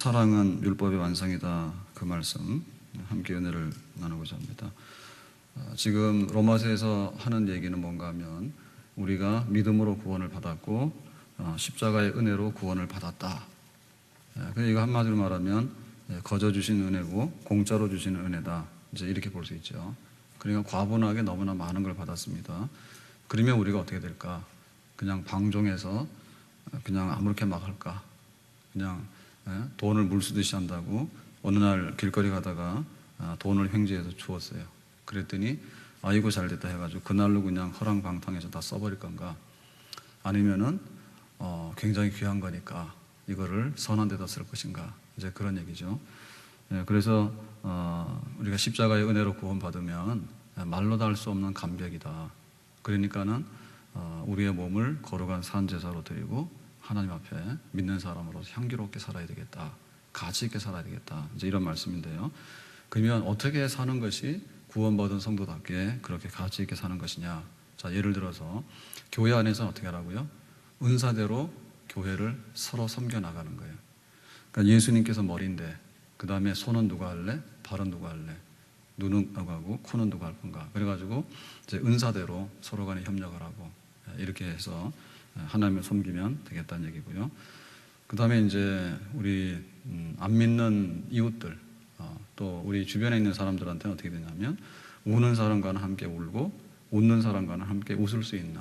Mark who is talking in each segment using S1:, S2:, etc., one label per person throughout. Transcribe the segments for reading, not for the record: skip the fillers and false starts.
S1: 사랑은 율법의 완성이다. 그 말씀 함께 은혜를 나누고자 합니다. 지금 로마서에서 하는 얘기는 뭔가 하면 우리가 믿음으로 구원을 받았고 십자가의 은혜로 구원을 받았다. 이거 한마디로 말하면 거저 주신 은혜고 공짜로 주시는 은혜다. 이제 이렇게 볼 수 있죠. 그러니까 과분하게 너무나 많은 걸 받았습니다. 그러면 우리가 어떻게 될까? 그냥 방종해서 그냥 아무렇게 막 할까? 그냥 돈을 물 쓰듯이 한다고 어느 날 길거리 가다가 돈을 횡재해서 주었어요. 그랬더니 아이고 잘됐다 해가지고 그날로 그냥 허랑방탕해서 다 써버릴 건가? 아니면은 굉장히 귀한 거니까 이거를 선한 데다 쓸 것인가? 이제 그런 얘기죠. 그래서 우리가 십자가의 은혜로 구원받으면 말로 다 할 수 없는 감격이다. 그러니까는 우리의 몸을 거룩한 산제사로 드리고 하나님 앞에 믿는 사람으로 향기롭게 살아야 되겠다. 가치 있게 살아야 되겠다. 이제 이런 말씀인데요. 그러면 어떻게 사는 것이 구원받은 성도답게 그렇게 가치 있게 사는 것이냐? 자, 예를 들어서 교회 안에서 어떻게 하라고요? 은사대로 교회를 서로 섬겨 나가는 거예요. 그러니까 예수님께서 머리인데 그 다음에 손은 누가 할래? 발은 누가 할래? 눈은 누가 하고 코는 누가 할 건가? 그래가지고 이제 은사대로 서로 간에 협력을 하고 이렇게 해서 하나님을 섬기면 되겠다는 얘기고요. 그 다음에 이제 우리 안 믿는 이웃들 또 우리 주변에 있는 사람들한테는 어떻게 되냐면 우는 사람과는 함께 울고 웃는 사람과는 함께 웃을 수 있는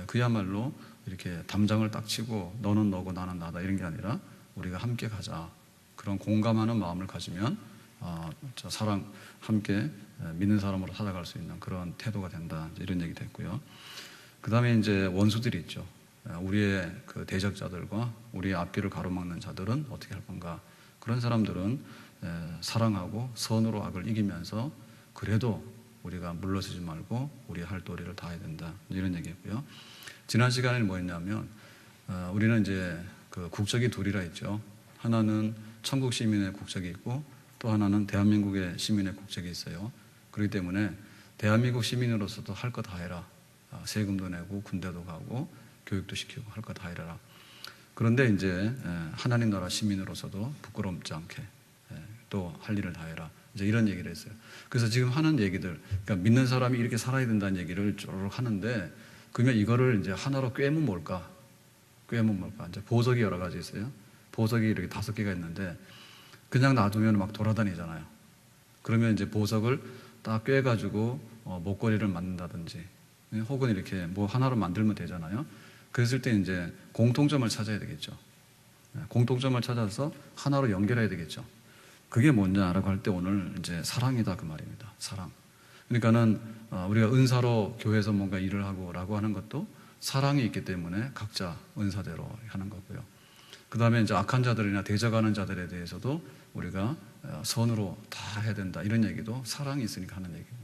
S1: 그야말로 이렇게 담장을 딱 치고 너는 너고 나는 나다 이런 게 아니라 우리가 함께 가자 그런 공감하는 마음을 가지면 사랑 함께 믿는 사람으로 살아갈 수 있는 그런 태도가 된다 이런 얘기 됐고요. 그 다음에 이제 원수들이 있죠. 우리의 그 대적자들과 우리의 앞길을 가로막는 자들은 어떻게 할 건가? 그런 사람들은 사랑하고 선으로 악을 이기면서 그래도 우리가 물러서지 말고 우리의 할 도리를 다해야 된다. 이런 얘기했고요. 지난 시간에는 뭐였냐면 우리는 이제 그 국적이 둘이라 했죠. 하나는 천국 시민의 국적이 있고 또 하나는 대한민국의 시민의 국적이 있어요. 그렇기 때문에 대한민국 시민으로서도 할 거 다 해라. 세금도 내고 군대도 가고 교육도 시키고 할 거 다 해라. 그런데 이제 하나님 나라 시민으로서도 부끄럽지 않게 또 할 일을 다 해라. 이제 이런 얘기를 했어요. 그래서 지금 하는 얘기들, 그러니까 믿는 사람이 이렇게 살아야 된다는 얘기를 쪼르륵 하는데 그러면 이거를 이제 하나로 꿰면 뭘까? 꿰면 뭘까? 이제 보석이 여러 가지 있어요. 보석이 이렇게 5개가 있는데 그냥 놔두면 막 돌아다니잖아요. 그러면 이제 보석을 딱 꿰가지고 목걸이를 만든다든지 혹은 이렇게 뭐 하나로 만들면 되잖아요. 그랬을 때 이제 공통점을 찾아야 되겠죠. 공통점을 찾아서 하나로 연결해야 되겠죠. 그게 뭐냐라고 할 때 오늘 이제 사랑이다 그 말입니다. 사랑. 그러니까는 우리가 은사로 교회에서 뭔가 일을 하고라고 하는 것도 사랑이 있기 때문에 각자 은사대로 하는 거고요. 그 다음에 이제 악한 자들이나 대적하는 자들에 대해서도 우리가 선으로 다 해야 된다. 이런 얘기도 사랑이 있으니까 하는 얘기고.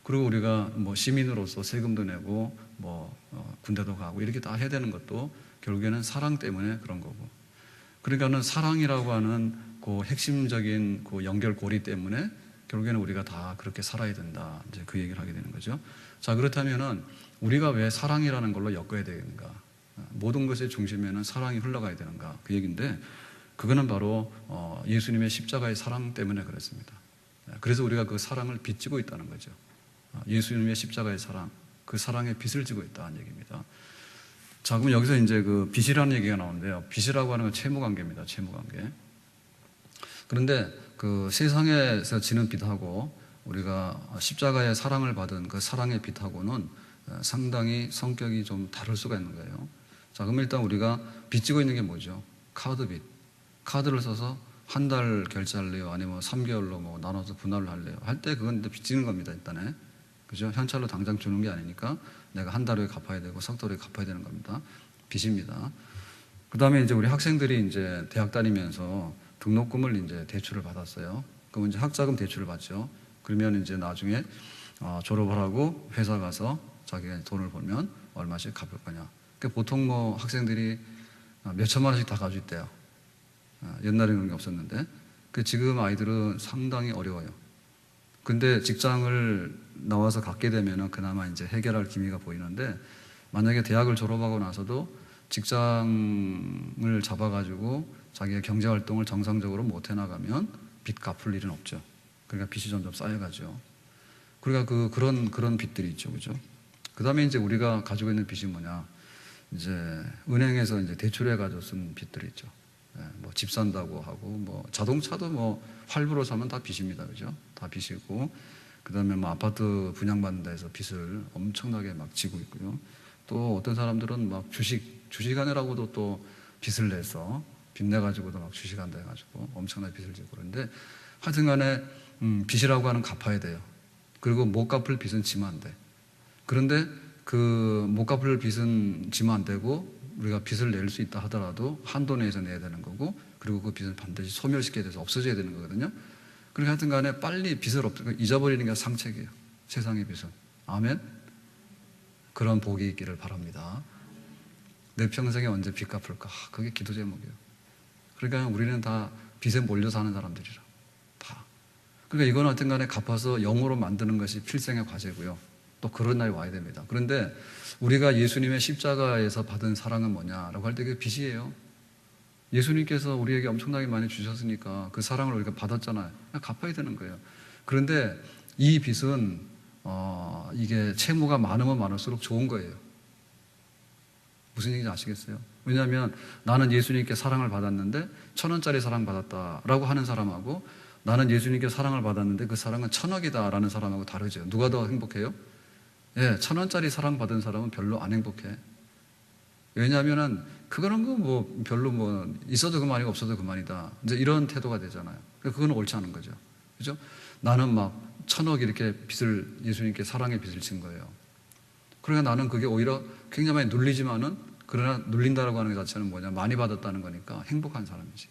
S1: 그리고 우리가 뭐 시민으로서 세금도 내고 뭐 군대도 가고 이렇게 다 해야 되는 것도 결국에는 사랑 때문에 그런 거고. 그러니까는 사랑이라고 하는 그 핵심적인 그 연결고리 때문에 결국에는 우리가 다 그렇게 살아야 된다. 이제 그 얘기를 하게 되는 거죠. 자, 그렇다면은 우리가 왜 사랑이라는 걸로 엮어야 되는가? 모든 것의 중심에는 사랑이 흘러가야 되는가? 그 얘기인데 그거는 바로 예수님의 십자가의 사랑 때문에 그렇습니다. 그래서 우리가 그 사랑을 빚지고 있다는 거죠. 예수님의 십자가의 사랑, 그 사랑의 빚을 지고 있다는 얘기입니다. 자, 그럼 여기서 이제 그 빚이라는 얘기가 나오는데요. 빚이라고 하는 건 채무관계입니다. 채무관계. 그런데 그 세상에서 지는 빚하고 우리가 십자가의 사랑을 받은 그 사랑의 빚하고는 상당히 성격이 좀 다를 수가 있는 거예요. 자, 그럼 일단 우리가 빚지고 있는 게 뭐죠? 카드빚. 카드를 써서 한 달 결제할래요? 아니면 3개월로 뭐 나눠서 분할을 할래요? 할 때 그건 빚지는 겁니다, 일단에. 그죠? 현찰로 당장 주는 게 아니니까 내가 한 달 후에 갚아야 되고 석 달 후에 갚아야 되는 겁니다. 빚입니다. 그 다음에 이제 우리 학생들이 이제 대학 다니면서 등록금을 이제 대출을 받았어요. 그럼 이제 학자금 대출을 받죠. 그러면 이제 나중에 졸업을 하고 회사 가서 자기가 돈을 벌면 얼마씩 갚을 거냐. 그러니까 보통 뭐 학생들이 몇 천만 원씩 다 가지고 있대요. 옛날에는 그런 게 없었는데. 지금 아이들은 상당히 어려워요. 근데 직장을 나와서 갖게 되면은 그나마 이제 해결할 기미가 보이는데 만약에 대학을 졸업하고 나서도 직장을 잡아가지고 자기의 경제 활동을 정상적으로 못 해나가면 빚 갚을 일은 없죠. 그러니까 빚이 점점 쌓여가죠. 그러니까 그런 빚들이 있죠, 그죠? 그 다음에 이제 우리가 가지고 있는 빚이 뭐냐? 이제 은행에서 이제 대출해가지고 쓴 빚들이 있죠. 뭐 집 산다고 하고, 뭐 자동차도 뭐 할부로 사면 다 빚입니다, 그죠? 다 빚이고, 그 다음에 뭐 아파트 분양받는 데서 빚을 엄청나게 막 지고 있고요. 또 어떤 사람들은 막 주식하느라고도 또 빚을 내서 빚내가지고도 막 주식한다 해가지고 엄청나게 빚을 지고 그런데 하여튼 간에 빚이라고 하는 갚아야 돼요. 그리고 못 갚을 빚은 지면 안 돼. 그런데 그 못 갚을 빚은 지면 안 되고 우리가 빚을 낼 수 있다 하더라도 한도 내에서 내야 되는 거고 그리고 그 빚은 반드시 소멸시켜야 돼서 없어져야 되는 거거든요. 그러니까 하여튼 간에 빨리 빚을 잊어버리는 게 상책이에요. 세상의 빚은. 아멘? 그런 복이 있기를 바랍니다. 내 평생에 언제 빚 갚을까? 그게 기도 제목이에요. 그러니까 우리는 다 빚에 몰려 사는 사람들이라. 다. 그러니까 이건 하여튼 간에 갚아서 영으로 만드는 것이 필생의 과제고요. 또 그런 날이 와야 됩니다. 그런데 우리가 예수님의 십자가에서 받은 사랑은 뭐냐라고 할 때 그게 빚이에요. 예수님께서 우리에게 엄청나게 많이 주셨으니까 그 사랑을 우리가 받았잖아요. 갚아야 되는 거예요. 그런데 이 빚은 이게 채무가 많으면 많을수록 좋은 거예요. 무슨 얘기인지 아시겠어요? 왜냐하면 나는 예수님께 사랑을 받았는데 1,000원짜리 사랑 받았다라고 하는 사람하고 나는 예수님께 사랑을 받았는데 그 사랑은 1,000억이다라는 사람하고 다르죠. 누가 더 행복해요? 1,000원짜리 사랑 받은 사람은 별로 안 행복해. 왜냐하면은 그거는 뭐 별로 뭐 있어도 그만이고 없어도 그만이다. 이제 이런 태도가 되잖아요. 그건 옳지 않은 거죠. 그죠? 나는 막 1,000억 이렇게 빚을 예수님께 사랑의 빚을 진 거예요. 그러니까 나는 그게 오히려 굉장히 많이 눌리지만은 그러나 눌린다라고 하는 것 자체는 뭐냐? 많이 받았다는 거니까 행복한 사람이지.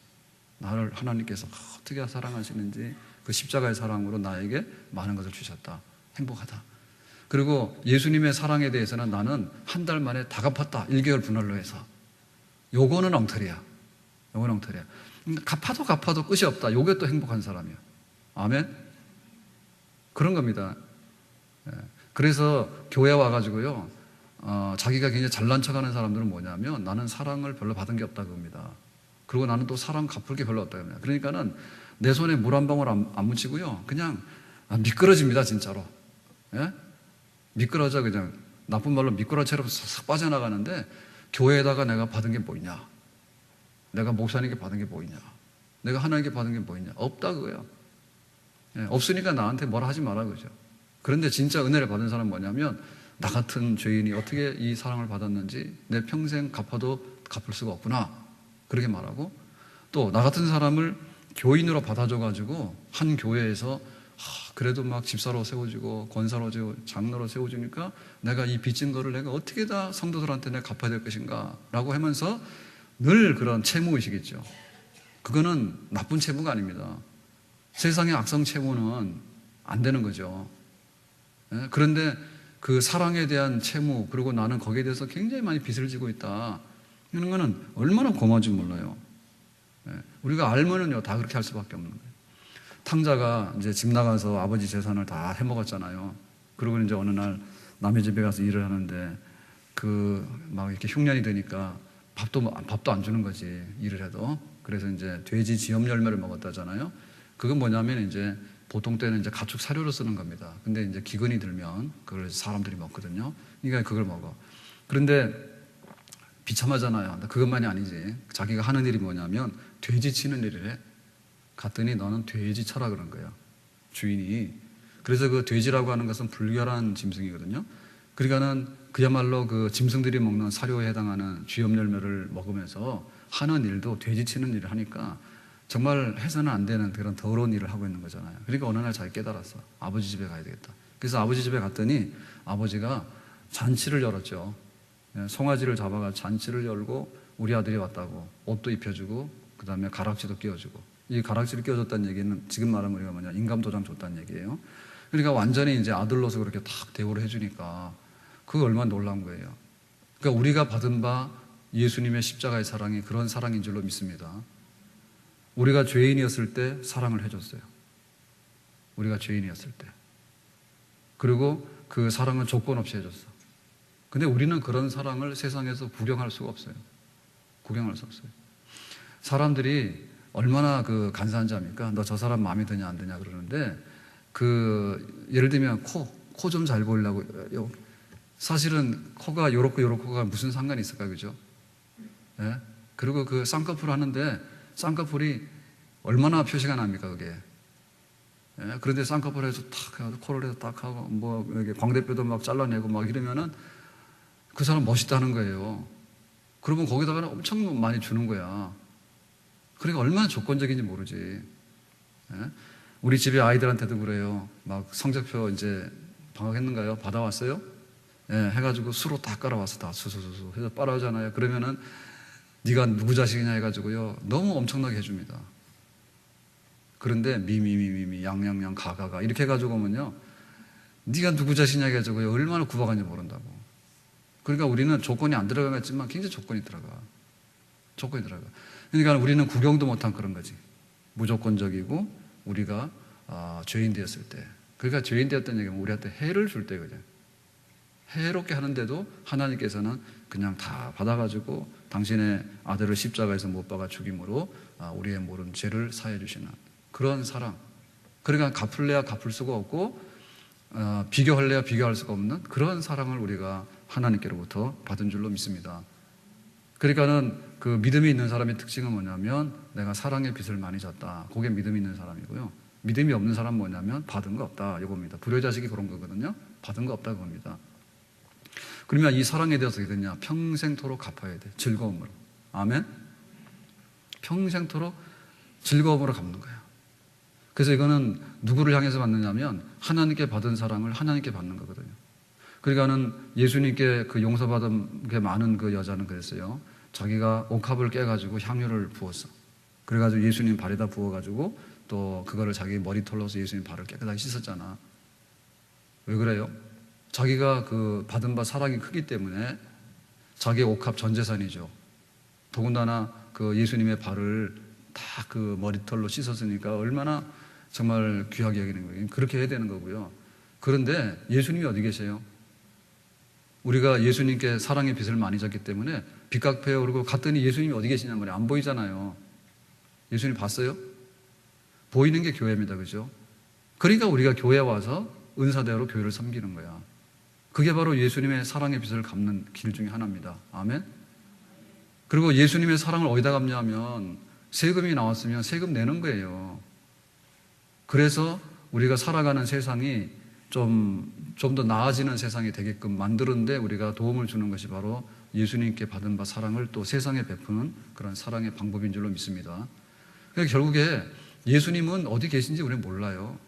S1: 나를 하나님께서 어떻게 사랑하시는지 그 십자가의 사랑으로 나에게 많은 것을 주셨다. 행복하다. 그리고 예수님의 사랑에 대해서는 나는 한 달 만에 다 갚았다. 1개월 분할로 해서. 요거는 엉터리야. 요거는 엉터리야. 갚아도 끝이 없다. 요게 또 행복한 사람이야. 아멘? 그런 겁니다. 그래서 교회 와가지고요, 자기가 굉장히 잘난 척 하는 사람들은 뭐냐면 나는 사랑을 별로 받은 게 없다 그럽니다. 그리고 나는 또 사랑 갚을 게 별로 없다 그럽니다. 그러니까는 내 손에 물 한 방울 안 묻히고요, 그냥 미끄러집니다, 진짜로. 예? 미끄러져, 그냥 나쁜 말로 미끄러처럼 싹 빠져나가는데 교회에다가 내가 받은 게 뭐 있냐? 내가 목사님께 받은 게 뭐 있냐? 내가 하나님께 받은 게 뭐 있냐? 없다 그거예요. 예, 없으니까 나한테 뭐라 하지 마라 그죠. 그런데 진짜 은혜를 받은 사람은 뭐냐면 나 같은 죄인이 어떻게 이 사랑을 받았는지 내 평생 갚아도 갚을 수가 없구나 그렇게 말하고 또 나 같은 사람을 교인으로 받아줘가지고 한 교회에서 그래도 막 집사로 세워주고 권사로 장로로 세워주니까 내가 이 빚진 거를 내가 어떻게 다 성도들한테 내가 갚아야 될 것인가 라고 하면서 늘 그런 채무의식이 있죠. 그거는 나쁜 채무가 아닙니다. 세상의 악성 채무는 안 되는 거죠. 그런데 그 사랑에 대한 채무 그리고 나는 거기에 대해서 굉장히 많이 빚을 지고 있다 이런 거는 얼마나 고마운지 몰라요. 우리가 알면은요 다 그렇게 할 수밖에 없는 거예요. 탕자가 이제 집 나가서 아버지 재산을 다 해먹었잖아요. 그리고 이제 어느 날 남의 집에 가서 일을 하는데 막 이렇게 흉년이 되니까 밥도 안 주는 거지, 일을 해도. 그래서 이제 돼지 지엽 열매를 먹었다잖아요. 그건 뭐냐면 이제 보통 때는 이제 가축 사료로 쓰는 겁니다. 근데 이제 기근이 들면 그걸 사람들이 먹거든요. 그러니까 그걸 먹어. 그런데 비참하잖아요. 그것만이 아니지. 자기가 하는 일이 뭐냐면 돼지 치는 일을 해. 갔더니 너는 돼지 쳐라 그런 거예요, 주인이. 그래서 그 돼지라고 하는 것은 불결한 짐승이거든요. 그러니까는 그야말로 그 짐승들이 먹는 사료에 해당하는 쥐엽 열매를 먹으면서 하는 일도 돼지 치는 일을 하니까 정말 해서는 안 되는 그런 더러운 일을 하고 있는 거잖아요. 그러니까 어느 날 자기 깨달았어. 아버지 집에 가야 되겠다. 그래서 아버지 집에 갔더니 아버지가 잔치를 열었죠. 송아지를 잡아가 잔치를 열고 우리 아들이 왔다고 옷도 입혀주고 그 다음에 가락지도 끼워주고. 이 가락지를 끼워줬다는 얘기는 지금 말하면 우리가 뭐냐, 인감도장 줬다는 얘기예요. 그러니까 완전히 이제 아들로서 그렇게 탁 대우를 해주니까 그거 얼마나 놀라운 거예요. 그러니까 우리가 받은 바 예수님의 십자가의 사랑이 그런 사랑인 줄로 믿습니다. 우리가 죄인이었을 때 사랑을 해줬어요. 우리가 죄인이었을 때. 그리고 그 사랑은 조건 없이 해줬어. 근데 우리는 그런 사랑을 세상에서 구경할 수가 없어요. 구경할 수 없어요. 사람들이 얼마나 그 간사한 자입니까? 너 저 사람 마음에 드냐 안 드냐 그러는데 예를 들면 코 좀 잘 보이려고 사실은 코가 요렇고가 무슨 상관이 있을까 그죠? 예? 그리고 그 쌍꺼풀 하는데 쌍꺼풀이 얼마나 표시가 납니까 그게? 예? 그런데 쌍꺼풀에서 탁 하고 코를 해서 딱 하고 뭐 이렇게 광대뼈도 막 잘라내고 막 이러면은 그 사람 멋있다는 거예요. 그러면 거기다가 엄청 많이 주는 거야. 그러니까 얼마나 조건적인지 모르지. 예? 우리 집에 아이들한테도 그래요. 막 성적표 이제 방학했는가요? 받아왔어요? 예, 해가지고 수로 다 깔아왔어. 다 수수수수 해서 빨아오잖아요. 그러면은 네가 누구 자식이냐 해가지고요. 너무 엄청나게 해줍니다. 그런데 미미미미미 양양양 가가가 이렇게 해가지고 오면요. 네가 누구 자식이냐 해가지고요. 얼마나 구박하는지 모른다고. 그러니까 우리는 조건이 안 들어가겠지만 굉장히 조건이 들어가. 조건이 들어가. 그러니까 우리는 구경도 못한 그런 거지. 무조건적이고 우리가 죄인 되었을 때. 그러니까 죄인 되었다는 얘기는 우리한테 해를 줄 때 그죠. 해롭게 하는데도 하나님께서는 그냥 다 받아가지고 당신의 아들을 십자가에서 못 박아 죽임으로 우리의 모든 죄를 사해 주시는 그런 사랑. 그러니까 갚을래야 갚을 수가 없고 비교할래야 비교할 수가 없는 그런 사랑을 우리가 하나님께로부터 받은 줄로 믿습니다. 그러니까는 그 믿음이 있는 사람의 특징은 뭐냐면 내가 사랑의 빚을 많이 졌다. 그게 믿음이 있는 사람이고요. 믿음이 없는 사람은 뭐냐면 받은 거 없다. 이겁니다. 불효자식이 그런 거거든요. 받은 거 없다 그겁니다. 그러면 이 사랑에 대해서 어떻게 되냐? 평생토록 갚아야 돼. 즐거움으로. 아멘? 평생토록 즐거움으로 갚는 거야. 그래서 이거는 누구를 향해서 받느냐면 하나님께 받은 사랑을 하나님께 받는 거거든요. 그러니까는 예수님께 그 용서받은 게 많은 그 여자는 그랬어요. 자기가 옥합을 깨가지고 향유를 부었어. 그래가지고 예수님 발에다 부어가지고 또 그거를 자기 머리털로 서 예수님 발을 깨끗하게 씻었잖아. 왜 그래요? 자기가 그 받은 바 사랑이 크기 때문에 자기 옥합 전 재산이죠. 더군다나 그 예수님의 발을 다 그 머리털로 씻었으니까 얼마나 정말 귀하게 여기는 거예요. 그렇게 해야 되는 거고요. 그런데 예수님이 어디 계세요? 우리가 예수님께 사랑의 빚을 많이 졌기 때문에 빚갚아요. 그러고 갔더니 예수님이 어디 계시냐 말이에요. 안 보이잖아요. 예수님 봤어요? 보이는 게 교회입니다. 그죠? 그러니까 우리가 교회에 와서 은사대로 교회를 섬기는 거야. 그게 바로 예수님의 사랑의 빚을 갚는 길 중에 하나입니다. 아멘? 그리고 예수님의 사랑을 어디다 갚냐 하면 세금이 나왔으면 세금 내는 거예요. 그래서 우리가 살아가는 세상이 좀 더 나아지는 세상이 되게끔 만드는데 우리가 도움을 주는 것이 바로 예수님께 받은 바 사랑을 또 세상에 베푸는 그런 사랑의 방법인 줄로 믿습니다. 그러니까 결국에 예수님은 어디 계신지 우리는 몰라요.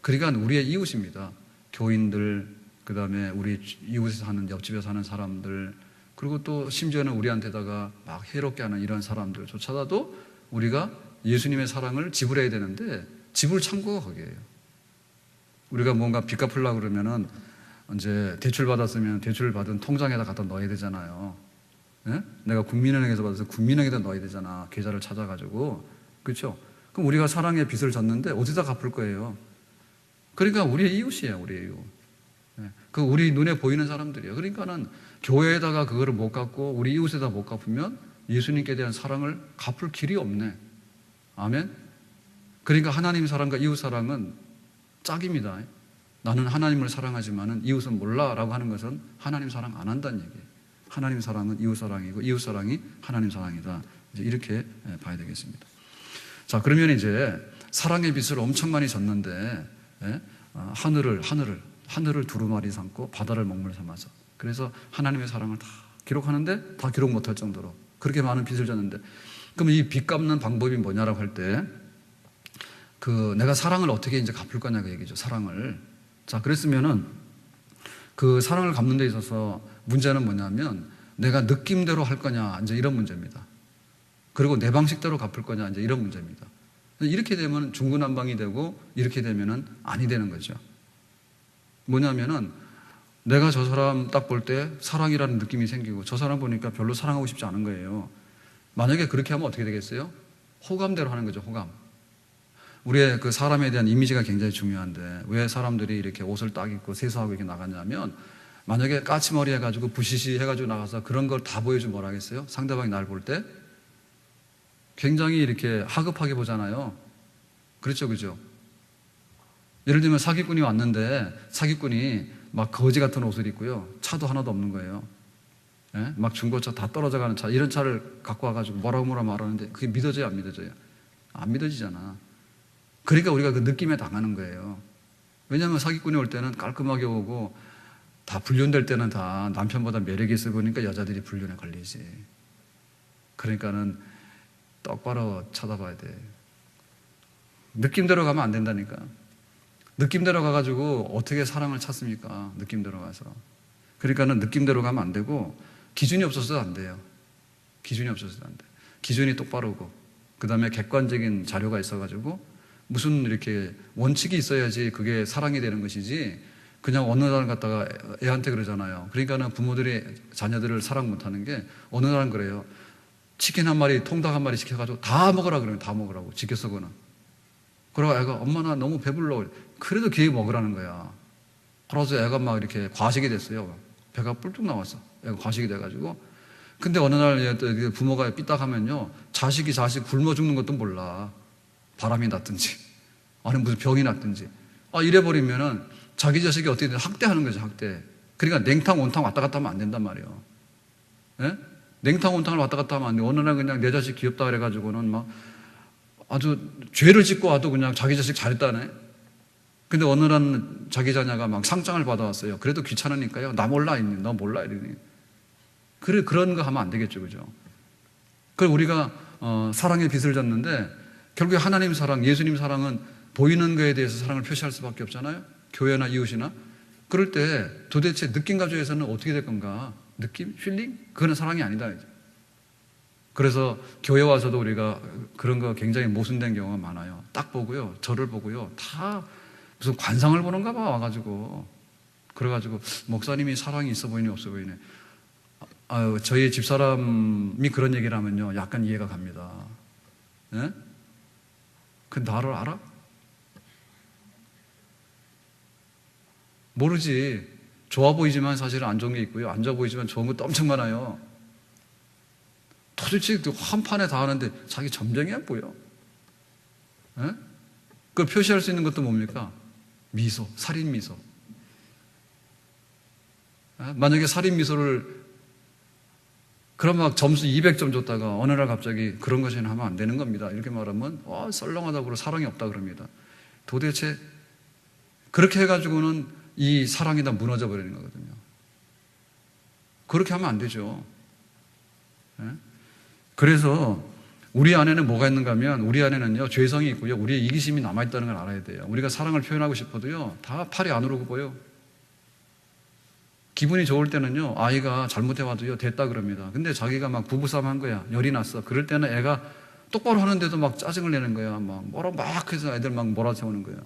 S1: 그러니까 우리의 이웃입니다. 교인들, 그 다음에 우리 이웃에 사는, 옆집에 사는 사람들, 그리고 또 심지어는 우리한테다가 막 해롭게 하는 이런 사람들조차도 우리가 예수님의 사랑을 지불해야 되는데 지불 창구가 거기에요. 우리가 뭔가 빚 갚으려고 그러면은 이제 대출 받았으면 대출 받은 통장에다 갖다 넣어야 되잖아요. 예? 내가 국민은행에서 받아서 국민은행에다 넣어야 되잖아. 계좌를 찾아가지고. 그렇죠? 그럼 우리가 사랑의 빚을 졌는데 어디다 갚을 거예요? 그러니까 우리의 이웃이에요. 우리의 이웃. 예. 그 우리 눈에 보이는 사람들이에요. 그러니까는 교회에다가 그거를 못 갚고 우리 이웃에다 못 갚으면 예수님께 대한 사랑을 갚을 길이 없네. 아멘? 그러니까 하나님 사랑과 이웃 사랑은 짝입니다. 나는 하나님을 사랑하지만은 이웃은 몰라 라고 하는 것은 하나님 사랑 안 한다는 얘기예요. 하나님 사랑은 이웃 사랑이고 이웃 사랑이 하나님 사랑이다. 이제 이렇게 봐야 되겠습니다. 자, 그러면 이제 사랑의 빚을 엄청 많이 졌는데 하늘을 두루마리 삼고 바다를 먹물 삼아서 그래서 하나님의 사랑을 다 기록하는데 다 기록 못할 정도로 그렇게 많은 빚을 졌는데 그럼 이 빚 갚는 방법이 뭐냐라고 할 때 내가 사랑을 어떻게 이제 갚을 거냐 그 얘기죠. 사랑을. 자, 그랬으면은 그 사랑을 갚는 데 있어서 문제는 뭐냐면 내가 느낌대로 할 거냐 이제 이런 문제입니다. 그리고 내 방식대로 갚을 거냐 이제 이런 문제입니다. 이렇게 되면 중구난방이 되고 이렇게 되면은 아니 되는 거죠. 뭐냐면은 내가 저 사람 딱 볼 때 사랑이라는 느낌이 생기고 저 사람 보니까 별로 사랑하고 싶지 않은 거예요. 만약에 그렇게 하면 어떻게 되겠어요? 호감대로 하는 거죠. 호감. 우리의 그 사람에 대한 이미지가 굉장히 중요한데 왜 사람들이 이렇게 옷을 딱 입고 세수하고 이렇게 나갔냐면 만약에 까치머리 해가지고 부시시 해가지고 나가서 그런 걸 다 보여주면 뭐라 하겠어요? 상대방이 날 볼 때 굉장히 이렇게 하급하게 보잖아요. 그렇죠, 그죠? 예를 들면 사기꾼이 왔는데 사기꾼이 막 거지 같은 옷을 입고요. 차도 하나도 없는 거예요. 예? 막 중고차 다 떨어져 가는 차, 이런 차를 갖고 와가지고 뭐라고 말하는데 그게 믿어져요, 안 믿어져요? 안 믿어지잖아. 그러니까 우리가 그 느낌에 당하는 거예요. 왜냐하면 사기꾼이 올 때는 깔끔하게 오고 다 불륜될 때는 다 남편보다 매력이 있어 보니까 여자들이 불륜에 걸리지. 그러니까는 똑바로 쳐다봐야 돼. 느낌대로 가면 안 된다니까. 느낌대로 가가지고 어떻게 사랑을 찾습니까? 느낌대로 가서. 그러니까는 느낌대로 가면 안 되고 기준이 없어서도 안 돼요. 기준이 없어서도 안 돼. 기준이 똑바로고 그 다음에 객관적인 자료가 있어가지고 무슨 이렇게 원칙이 있어야지 그게 사랑이 되는 것이지 그냥 어느 날 갔다가 애한테 그러잖아요. 그러니까는 부모들이 자녀들을 사랑 못하는 게 어느 날은 그래요. 치킨 한 마리, 통닭 한 마리 시켜가지고 다 먹으라 그러면 다 먹으라고 지켜서거나. 그러고 애가 엄마 나 너무 배불러. 그래도 걔 먹으라는 거야. 그래서 애가 막 이렇게 과식이 됐어요. 배가 뿔뚝 나왔어. 애가 과식이 돼가지고. 근데 어느 날 부모가 삐딱하면요. 자식이 자식 굶어 죽는 것도 몰라. 바람이 났든지 아니 무슨 병이 났든지 이래버리면은 자기 자식이 어떻게 되나 학대하는 거죠. 학대. 그러니까 냉탕 온탕 왔다 갔다 하면 안 된단 말이에요. 예? 냉탕 온탕을 왔다 갔다 하면 안 돼. 어느 날 그냥 내 자식 귀엽다 그래가지고는 막 아주 죄를 짓고 와도 그냥 자기 자식 잘했다네. 근데 어느 날 자기 자녀가 막 상장을 받아왔어요. 그래도 귀찮으니까요. 나 몰라 있니? 너 몰라 이러니. 그래 그런 거 하면 안 되겠죠, 그죠? 그리고 우리가 사랑의 빛을 졌는데 결국에 하나님 사랑, 예수님 사랑은 보이는 거에 대해서 사랑을 표시할 수밖에 없잖아요. 교회나 이웃이나. 그럴 때 도대체 느낌 가지고에서는 어떻게 될 건가? 느낌? 필링? 그거는 사랑이 아니다. 그래서 교회 와서도 우리가 그런 거 굉장히 모순된 경우가 많아요. 딱 보고요. 저를 보고요. 다 무슨 관상을 보는가 봐 와가지고. 그래가지고 목사님이 사랑이 있어 보이니 없어 보이네. 저희 집사람이 그런 얘기를 하면요. 약간 이해가 갑니다. 예? 그 나를 알아? 모르지. 좋아 보이지만 사실은 안 좋은 게 있고요. 안 좋아 보이지만 좋은 것도 엄청 많아요. 도대체 한 판에 다 하는데 자기 점쟁이야 보여. 예? 그걸 표시할 수 있는 것도 뭡니까? 미소, 살인 미소. 예? 만약에 살인 미소를 그럼 막 점수 200점 줬다가 어느 날 갑자기 그런 것이나 하면 안 되는 겁니다. 이렇게 말하면 썰렁하다고 사랑이 없다 그럽니다. 도대체 그렇게 해가지고는 이 사랑이 다 무너져 버리는 거거든요. 그렇게 하면 안 되죠. 예? 그래서 우리 안에는 뭐가 있는가 하면 우리 안에는요 죄성이 있고요. 우리의 이기심이 남아있다는 걸 알아야 돼요. 우리가 사랑을 표현하고 싶어도요 다 팔이 안으로 굽어요. 기분이 좋을 때는요, 아이가 잘못해와도요, 됐다 그럽니다. 근데 자기가 막 부부싸움 한 거야. 열이 났어. 그럴 때는 애가 똑바로 하는데도 막 짜증을 내는 거야. 막 해서 애들 막 몰아세우는 거야.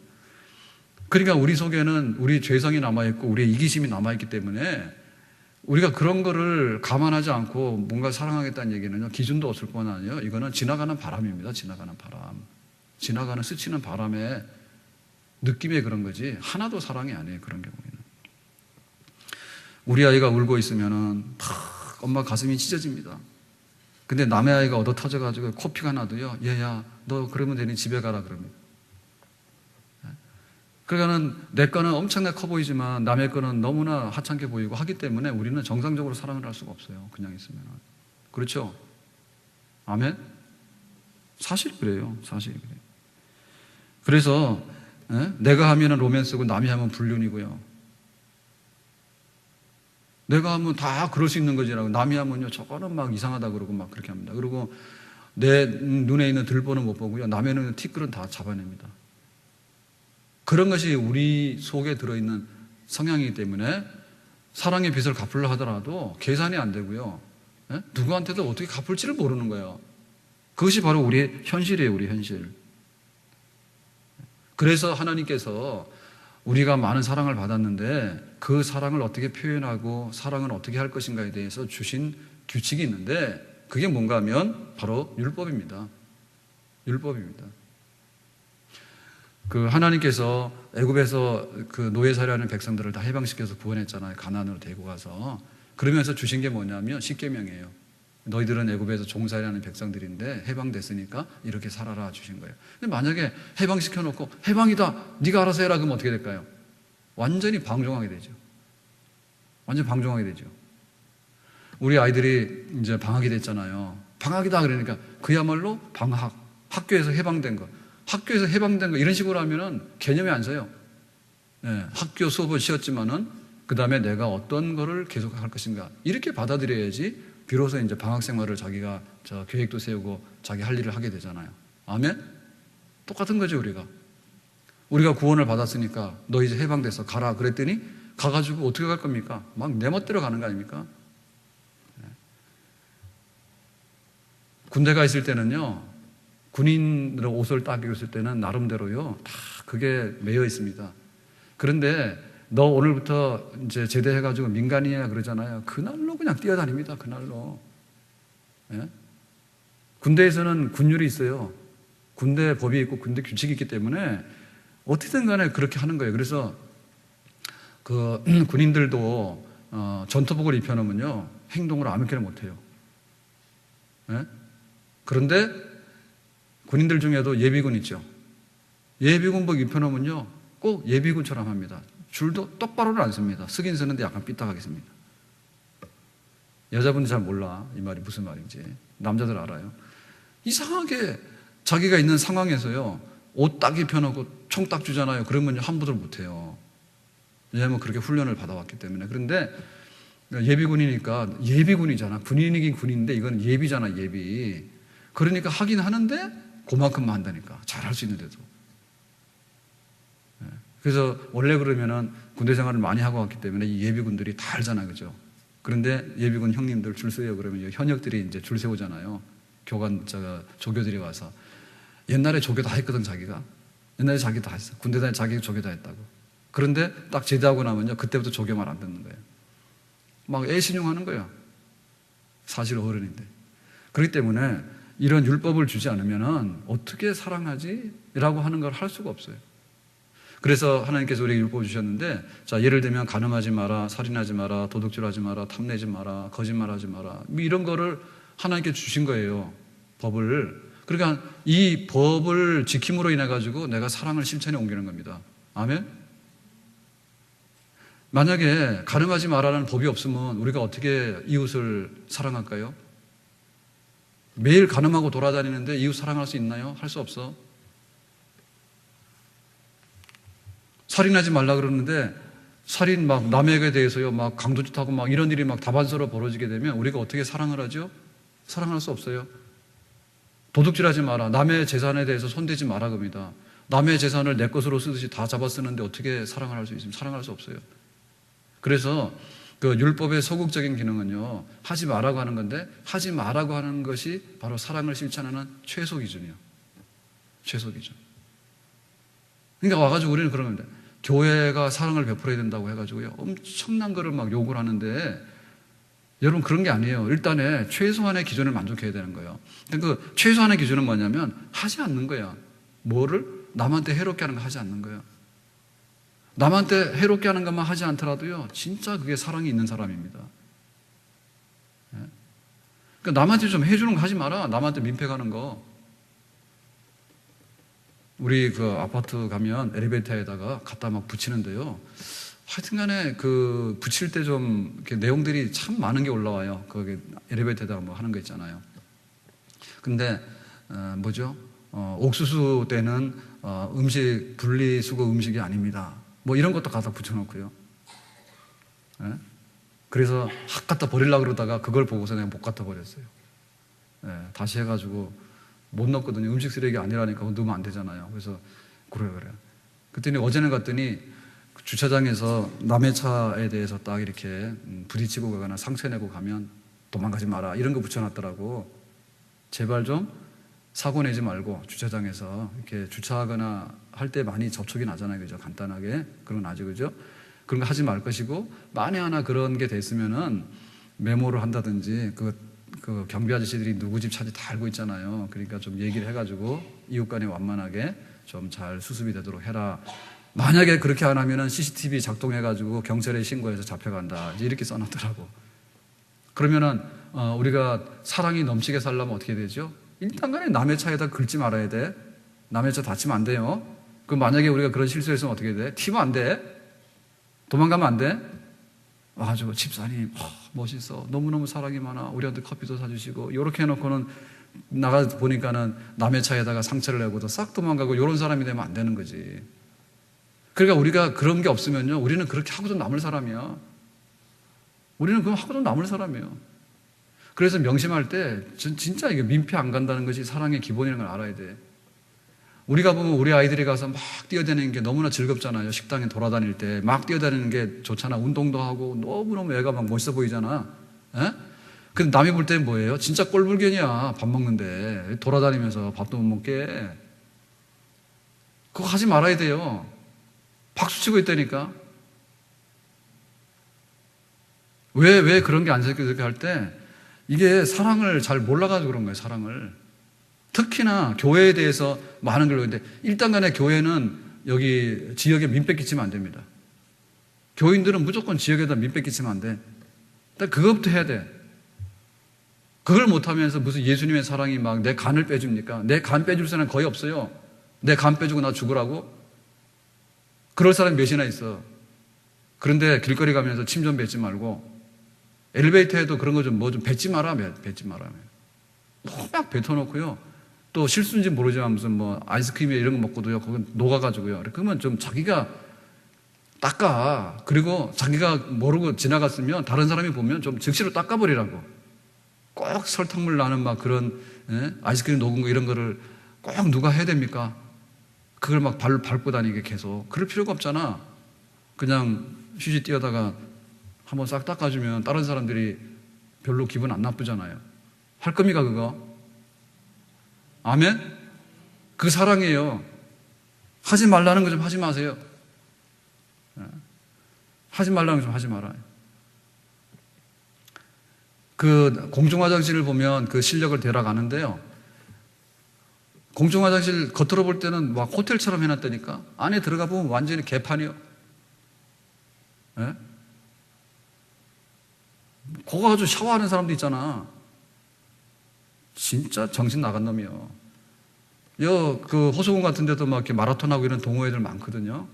S1: 그러니까 우리 속에는 우리 죄성이 남아있고, 우리의 이기심이 남아있기 때문에 우리가 그런 거를 감안하지 않고 뭔가 사랑하겠다는 얘기는요, 기준도 없을 뿐 아니에요. 이거는 지나가는 바람입니다. 지나가는 바람. 지나가는 스치는 바람의 느낌의 그런 거지. 하나도 사랑이 아니에요. 그런 경우에는. 우리 아이가 울고 있으면은 팍 엄마 가슴이 찢어집니다. 근데 남의 아이가 얻어 터져가지고 코피가 나도요, 얘야, 너 그러면 되니 집에 가라 그럽니다. 그러니까는 내 거는 엄청나게 커 보이지만 남의 거는 너무나 하찮게 보이고 하기 때문에 우리는 정상적으로 사랑을 할 수가 없어요. 그냥 있으면. 그렇죠? 아멘? 사실 그래요. 사실 그래요. 그래서 내가 하면은 로맨스고 남이 하면 불륜이고요. 내가 하면 다 그럴 수 있는 거지라고. 남이 하면요, 저거는 막 이상하다 그러고 막 그렇게 합니다. 그리고 내 눈에 있는 들보는 못 보고요. 남의 눈에 있는 티끌은 다 잡아냅니다. 그런 것이 우리 속에 들어있는 성향이기 때문에 사랑의 빚을 갚으려 하더라도 계산이 안 되고요. 누구한테도 어떻게 갚을지를 모르는 거예요. 그것이 바로 우리의 현실이에요, 우리 현실. 그래서 하나님께서 우리가 많은 사랑을 받았는데 그 사랑을 어떻게 표현하고 사랑을 어떻게 할 것인가에 대해서 주신 규칙이 있는데 그게 뭔가 하면 바로 율법입니다. 율법입니다. 그 하나님께서 애굽에서 그 노예살이하는 백성들을 다 해방시켜서 구원했잖아요. 가나안으로 데리고 가서. 그러면서 주신 게 뭐냐면 십계명이에요. 너희들은 애굽에서 종살이하는 백성들인데 해방됐으니까 이렇게 살아라 주신 거예요. 근데 만약에 해방시켜놓고 해방이다, 네가 알아서 해라 그러면 어떻게 될까요? 완전히 방종하게 되죠. 완전 방종하게 되죠. 우리 아이들이 이제 방학이 됐잖아요. 방학이다 그러니까 그야말로 방학, 학교에서 해방된 거, 학교에서 해방된 거 이런 식으로 하면은 개념이 안 서요. 네, 학교 수업을 쉬었지만은 그 다음에 내가 어떤 거를 계속할 것인가 이렇게 받아들여야지 비로소 이제 방학 생활을 자기가 계획도 세우고 자기 할 일을 하게 되잖아요. 아멘? 똑같은 거죠, 우리가 구원을 받았으니까 너 이제 해방돼서 가라 그랬더니 가가지고 어떻게 갈 겁니까? 막 내 멋대로 가는 거 아닙니까? 군대가 있을 때는요, 군인으로 옷을 딱 입었을 때는 나름대로요, 다 그게 매여 있습니다. 그런데 너 오늘부터 이제 제대해가지고 민간인이야 그러잖아요. 그날로 그냥 뛰어다닙니다. 그날로. 예? 군대에서는 군율이 있어요. 군대 법이 있고 군대 규칙이 있기 때문에 어떻게든 간에 그렇게 하는 거예요. 그래서 그 군인들도 전투복을 입혀놓으면요 행동을 아무렇게나 못해요. 예? 그런데 군인들 중에도 예비군 있죠. 예비군복 입혀놓으면요 꼭 예비군처럼 합니다. 줄도 똑바로는 안 섭니다. 쓰긴 쓰는데 약간 삐딱하게 씁니다. 여자분들 잘 몰라 이 말이 무슨 말인지. 남자들 알아요. 이상하게 자기가 있는 상황에서요 옷 딱 입혀놓고 총 딱 주잖아요. 그러면 함부로 못해요. 왜냐하면 그렇게 훈련을 받아왔기 때문에. 그런데 예비군이니까, 예비군이잖아. 군인이긴 군인인데 이건 예비잖아, 예비. 그러니까 하긴 하는데 그만큼만 한다니까. 잘할 수 있는데도. 그래서 원래 그러면은 군대 생활을 많이 하고 왔기 때문에 이 예비군들이 다 알잖아, 그죠? 그런데 예비군 형님들 줄 서요 그러면 현역들이 이제 줄 세우잖아요. 조교들이 와서. 옛날에 조교 다 했거든, 자기가. 옛날에 자기 다 했어. 군대 다닐 자기 조교 다 했다고. 그런데 딱 제대하고 나면요, 그때부터 조교 말 안 듣는 거예요. 막 애신용하는 거예요. 사실 어른인데. 그렇기 때문에 이런 율법을 주지 않으면은 어떻게 사랑하지? 라고 하는 걸 할 수가 없어요. 그래서 하나님께서 우리에게 율법을 주셨는데, 자, 예를 들면 간음하지 마라, 살인하지 마라, 도둑질하지 마라, 탐내지 마라, 거짓말하지 마라, 이런 거를 하나님께 주신 거예요. 법을. 그러니까 이 법을 지킴으로 인해 가지고 내가 사랑을 실천에 옮기는 겁니다. 아멘? 만약에 간음하지 마라는 법이 없으면 우리가 어떻게 이웃을 사랑할까요? 매일 간음하고 돌아다니는데 이웃 사랑할 수 있나요? 할 수 없어. 살인하지 말라 그러는데 살인 막 남에게 대해서요 막 강도짓하고 막 이런 일이 막 다반사로 벌어지게 되면 우리가 어떻게 사랑을 하죠? 사랑할 수 없어요. 도둑질하지 마라. 남의 재산에 대해서 손대지 마라 겁니다. 남의 재산을 내 것으로 쓰듯이 다 잡아 쓰는데 어떻게 사랑을 할 수 있습니까? 사랑할 수 없어요. 그래서 그 율법의 소극적인 기능은요 하지 마라고 하는 건데, 하지 마라고 하는 것이 바로 사랑을 실천하는 최소 기준이에요. 최소 기준. 그러니까 와가지고 우리는 그런 겁니다. 교회가 사랑을 베풀어야 된다고 해가지고요 엄청난 거를 막 요구를 하는데, 여러분 그런 게 아니에요. 일단은 최소한의 기준을 만족해야 되는 거예요. 그 최소한의 기준은 뭐냐면 하지 않는 거야. 뭐를? 남한테 해롭게 하는 거 하지 않는 거예요. 남한테 해롭게 하는 것만 하지 않더라도요 진짜 그게 사랑이 있는 사람입니다. 그러니까 남한테 좀 해주는 거 하지 마라. 남한테 민폐 가는 거. 우리 그 아파트 가면 엘리베이터에다가 갖다 막 붙이는데요, 하여튼 간에 그 붙일 때 좀 이렇게 내용들이 참 많은 게 올라와요. 거기 엘리베이터에다가 뭐 하는 거 있잖아요. 근데 옥수수 때는 음식 분리수거 음식이 아닙니다. 뭐 이런 것도 갖다 붙여놓고요. 예? 그래서 갖다 버리려고 그러다가 그걸 보고서 내가 못 갖다 버렸어요. 예, 다시 해가지고 못 넣었거든요. 음식 쓰레기 아니라니까 그거 넣으면 안 되잖아요. 그래서 그래. 그랬더니 어제는 갔더니 주차장에서 남의 차에 대해서 딱 이렇게 부딪히고 가거나 상처 내고 가면 도망가지 마라 이런 거 붙여놨더라고. 제발 좀 사고 내지 말고 주차장에서 이렇게 주차하거나 할 때 많이 접촉이 나잖아요. 그죠? 간단하게. 그런 건 아주, 그죠? 그런 거 하지 말 것이고, 만에 하나 그런 게 됐으면은 메모를 한다든지, 그 경비 아저씨들이 누구 집 차인지 다 알고 있잖아요. 그러니까 좀 얘기를 해가지고 이웃 간에 완만하게 좀 잘 수습이 되도록 해라. 만약에 그렇게 안 하면은 CCTV 작동해가지고 경찰에 신고해서 잡혀간다. 이렇게 써놨더라고. 그러면은 우리가 사랑이 넘치게 살려면 어떻게 되죠? 일단 간에 남의 차에다 긁지 말아야 돼. 남의 차 다치면 안 돼요. 만약에 우리가 그런 실수했으면 어떻게 돼? 튀면 안 돼. 도망가면 안 돼. 와가지고 집사님 멋있어. 너무너무 사랑이 많아. 우리한테 커피도 사주시고 이렇게 해놓고는 나가 보니까는 남의 차에다가 상처를 내고도 싹 도망가고 이런 사람이 되면 안 되는 거지. 그러니까 우리가 그런 게 없으면요, 우리는 그렇게 하고도 남을 사람이야. 우리는 그럼 하고도 남을 사람이에요. 그래서 명심할 때 진짜 이게 민폐 안 간다는 것이 사랑의 기본이라는 걸 알아야 돼. 우리가 보면 우리 아이들이 가서 막 뛰어다니는 게 너무나 즐겁잖아요. 식당에 돌아다닐 때 막 뛰어다니는 게 좋잖아. 운동도 하고 너무너무 애가 막 멋있어 보이잖아. 에? 근데 남이 볼 때는 뭐예요? 진짜 꼴불견이야. 밥 먹는데 돌아다니면서 밥도 못 먹게. 그거 하지 말아야 돼요. 박수 치고 있다니까. 왜 그런 게 안 생겨? 이렇게 할 때 이게 사랑을 잘 몰라가지고 그런 거예요. 사랑을. 특히나 교회에 대해서 많은 걸 그러는데 일단 간에 교회는 여기 지역에 민폐 끼치면 안 됩니다. 교인들은 무조건 지역에다 민폐 끼치면 안 돼. 일단 그것부터 해야 돼. 그걸 못하면서 무슨 예수님의 사랑이 막 내 간을 빼줍니까? 내 간 빼줄 사람은 거의 없어요. 내 간 빼주고 나 죽으라고? 그럴 사람이 몇이나 있어. 그런데 길거리 가면서 침 좀 뱉지 말고 엘리베이터에도 그런 거 좀 뭐 좀 뱉지 마라. 뱉지 마라. 너무 막 뱉어놓고요. 또 실수인지 모르지만 무슨 뭐 아이스크림에 이런 거 먹고도요. 그건 녹아가지고요. 그러면 좀 자기가 닦아. 그리고 자기가 모르고 지나갔으면 다른 사람이 보면 좀 즉시로 닦아버리라고. 꼭 설탕물 나는 막 그런 아이스크림 녹은 거 이런 거를 꼭 누가 해야 됩니까? 그걸 막 밟고 다니게 계속. 그럴 필요가 없잖아. 그냥 휴지 띄어다가 한번 싹 닦아주면 다른 사람들이 별로 기분 안 나쁘잖아요. 할 겁니까 그거? 아멘? 그 사랑이에요. 하지 말라는 거 좀 하지 마세요. 하지 말라는 거 좀 하지 말아요. 그 공중화장실을 보면 그 실력을 대라가는데요. 공중화장실 겉으로 볼 때는 막 호텔처럼 해놨다니까. 안에 들어가 보면 완전히 개판이요. 예? 거기 가지고 샤워하는 사람도 있잖아. 진짜 정신 나간 놈이요. 그 호수공 같은 데도 막 이렇게 마라톤하고 이런 동호회들 많거든요.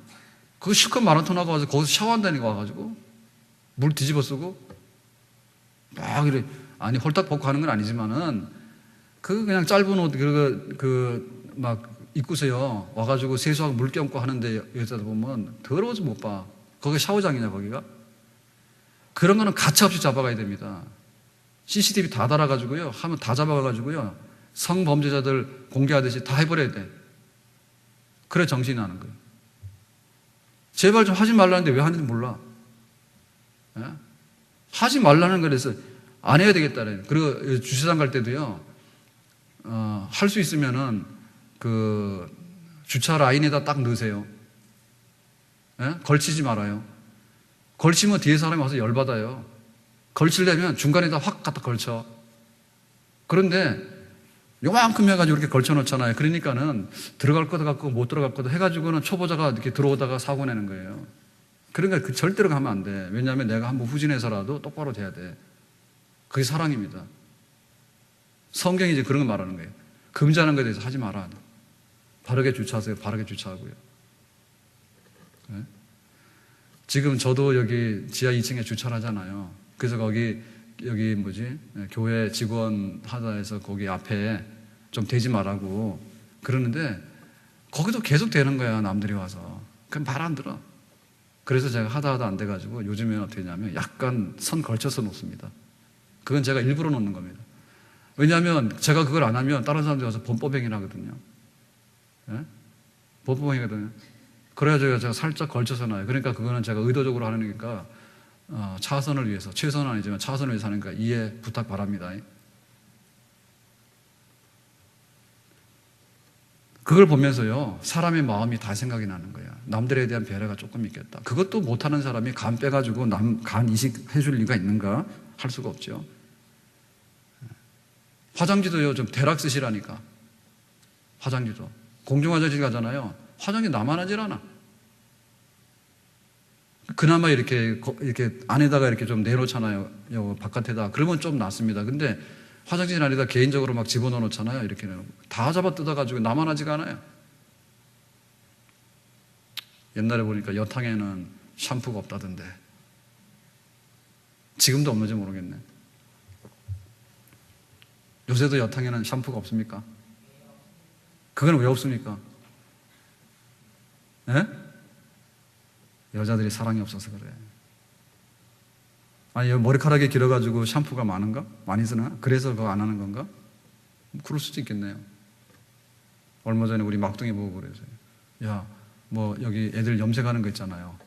S1: 그거 실컷 마라톤하고 와서 거기서 샤워한다니까 와가지고. 물 뒤집어 쓰고. 막 이래. 아니, 홀딱 벗고 하는 건 아니지만은, 그냥 짧은 옷, 막 입고서요. 와가지고 세수하고 물 껴안고 하는데 여자들 보면 더러워서 못 봐. 거기 샤워장이냐, 거기가? 그런 거는 가차없이 잡아가야 됩니다. CCTV 다 달아가지고요. 하면 다 잡아가가지고요. 성범죄자들 공개하듯이 다 해버려야 돼. 그래 정신이 나는 거예요. 제발 좀 하지 말라는데 왜 하는지 몰라. 예? 하지 말라는 거라서 안 해야 되겠다래. 그리고 주차장 갈 때도요. 할 수 있으면은 그 주차 라인에다 딱 넣으세요. 예? 걸치지 말아요. 걸치면 뒤에 사람이 와서 열받아요. 걸치려면 중간에다 확 갖다 걸쳐. 그런데 요만큼 해가지고 이렇게 걸쳐놓잖아요. 그러니까는 들어갈 것도 같고 못 들어갈 것도 해가지고는 초보자가 이렇게 들어오다가 사고 내는 거예요. 그러니까 그 절대로 가면 안 돼. 왜냐하면 내가 한번 후진해서라도 똑바로 돼야 돼. 그게 사랑입니다. 성경이 이제 그런 거 말하는 거예요. 금지하는 것에 대해서 하지 마라. 바르게 주차하세요. 바르게 주차하고요. 네? 지금 저도 여기 지하 2층에 주차를 하잖아요. 그래서 여기 교회 직원 하다해서 거기 앞에 좀 대지 말라고 그러는데 거기도 계속 되는 거야. 남들이 와서. 그럼 말 안 들어. 그래서 제가 하다 안 돼가지고 요즘에는 어떻게 하냐면 약간 선 걸쳐서 놓습니다. 그건 제가 일부러 놓는 겁니다. 왜냐하면 제가 그걸 안 하면 다른 사람들이 와서 범법행위를 하거든요. 예? 범법행위거든요. 그래가지고 제가 살짝 걸쳐서 놔요. 그러니까 그거는 제가 의도적으로 하는 거니까 차선을 위해서, 최선은 아니지만 차선을 위해서 하니까 이해 부탁 바랍니다. 그걸 보면서요, 사람의 마음이 다 생각이 나는 거야. 남들에 대한 배려가 조금 있겠다. 그것도 못하는 사람이 간 빼가지고 남 간 이식 해줄 리가 있는가? 할 수가 없죠. 화장지도요, 좀 대략 쓰시라니까. 화장지도. 공중화장실 가잖아요. 화장지 나만 하질 않아. 그나마 이렇게 안에다가 이렇게 좀 내놓잖아요. 바깥에다. 그러면 좀 낫습니다. 근데 화장실 안에다 개인적으로 막 집어넣어 놓잖아요. 이렇게 다 잡아 뜯어가지고 나만 하지가 않아요. 옛날에 보니까 여탕에는 샴푸가 없다던데. 지금도 없는지 모르겠네. 요새도 여탕에는 샴푸가 없습니까? 그건 왜 없습니까? 예? 여자들이 사랑이 없어서 그래. 아니, 머리카락이 길어가지고 샴푸가 많은가? 많이 쓰나? 그래서 그거 안 하는 건가? 그럴 수도 있겠네요. 얼마 전에 우리 막둥이 보고 그래서요. 야, 뭐 여기 애들 염색하는 거 있잖아요.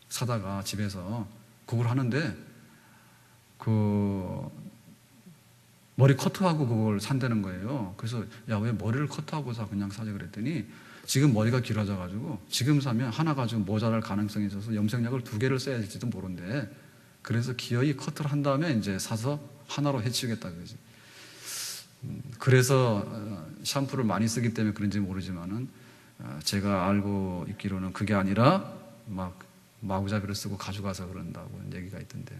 S1: 사다가 집에서 그걸 하는데 그 머리 커트하고 그걸 산다는 거예요. 그래서 야, 왜 머리를 커트하고 사 그냥 사자 그랬더니 지금 머리가 길어져가지고 지금 사면 하나 가지고 모자랄 가능성이 있어서 염색약을 2개를 써야 될지도 모른대. 그래서 기어이 커트를 한 다음에 이제 사서 하나로 해치우겠다 그러지. 그래서 샴푸를 많이 쓰기 때문에 그런지 모르지만은 제가 알고 있기로는 그게 아니라 막 마구잡이를 쓰고 가져가서 그런다고 얘기가 있던데.